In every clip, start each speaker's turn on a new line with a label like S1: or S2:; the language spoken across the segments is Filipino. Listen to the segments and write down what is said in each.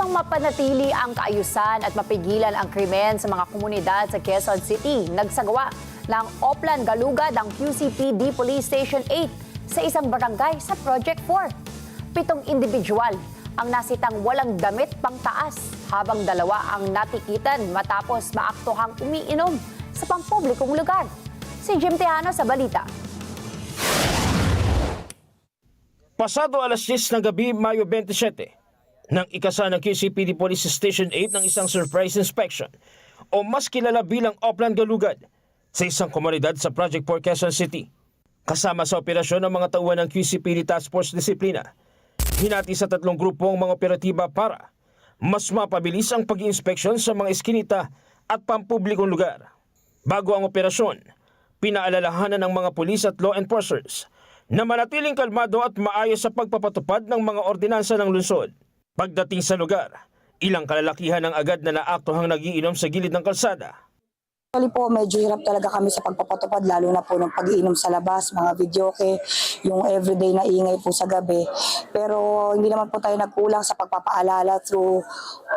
S1: Upang mapanatili ang kaayusan at mapigilan ang krimen sa mga komunidad sa Quezon City, nagsagawa ng Oplan Galugad ang QCPD Police Station 8 sa isang barangay sa Project 4. 7 individual ang nasitang walang damit pangtaas habang 2 ang natikitan matapos maaktuhang umiinom sa pampublikong lugar. Si Jim Tejano sa balita.
S2: Pasado alas 10 ng gabi, Mayo 27, nang ikasa ng QCPD Police Station 8 ng isang surprise inspection o mas kilala bilang Oplan Galugad sa isang komunidad sa Project 4 Quezon City. Kasama sa operasyon ng mga tauhan ng QCPD Task Force Disiplina, hinati sa 3 grupo ang mga operatiba para mas mapabilis ang pag-iinspeksyon sa mga eskinita at pampublikong lugar. Bago ang operasyon, pinaalalahanan ng mga pulis at law enforcers na manatiling kalmado at maayos sa pagpapatupad ng mga ordinansa ng lungsod. Pagdating sa lugar, ilang kalalakihan ang agad na naaktuhang nagiinom sa gilid ng kalsada.
S3: Actually po, medyo hirap talaga kami sa pagpapatupad, lalo na po ng pag-iinom sa labas, mga videoke, yung everyday na ingay po sa gabi. Pero hindi naman po tayo nagkulang sa pagpapaalala through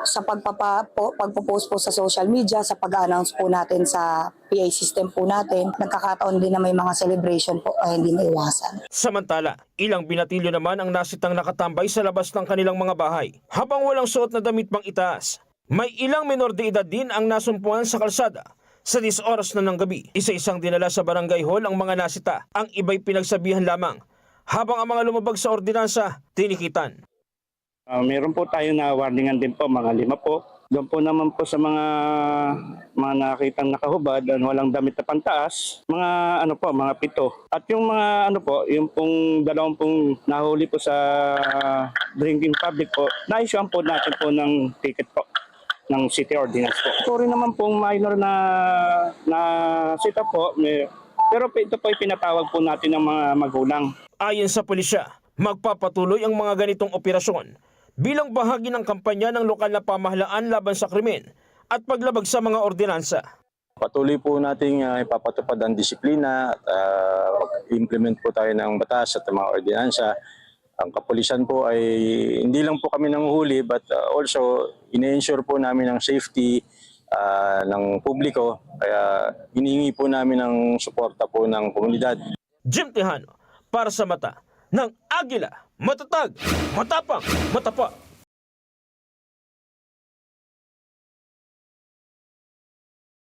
S3: sa pagpo-post po sa social media, sa pag-announce po natin sa PA system po natin. Nagkakataon din na may mga celebration po ay hindi maiwasan.
S2: Samantala, ilang binatilyo naman ang nasitang nakatambay sa labas ng kanilang mga bahay. Habang walang suot na damit pang itaas, may ilang menor de edad din ang nasumpuan sa kalsada. Sa 10 oras na ng gabi, isa-isang dinala sa barangay hall ang mga nasita. Ang iba'y pinagsabihan lamang, habang ang mga lumabag sa ordinansa, tinikitan.
S4: Meron po tayo na warningan din po, mga 5 po. Doon po naman po sa mga nakitang nakahubad, walang damit na pantaas, mga mga 7. At yung mga yung pong 2 pong nahuli po sa drinking public po, na-issuean po natin po ng ticket po ng city ordinance po. Ito rin naman pong minor na sita po, pero ito po ay pinatawag po natin ng mga magulang.
S2: Ayon sa pulisya, magpapatuloy ang mga ganitong operasyon bilang bahagi ng kampanya ng lokal na pamahalaan laban sa krimen at paglabag sa mga ordinansa.
S5: Patuloy po nating ipapatupad ang disiplina at implement po tayo ng batas at mga ordinansa. Ang kapulisan po ay hindi lang po kami nanguhuli but also ine-ensure po namin ang safety ng publiko. Kaya hinihingi po namin ang suporta po ng komunidad.
S2: Jim Tejano, para sa mata ng Agila, matatag, matapang, matapa.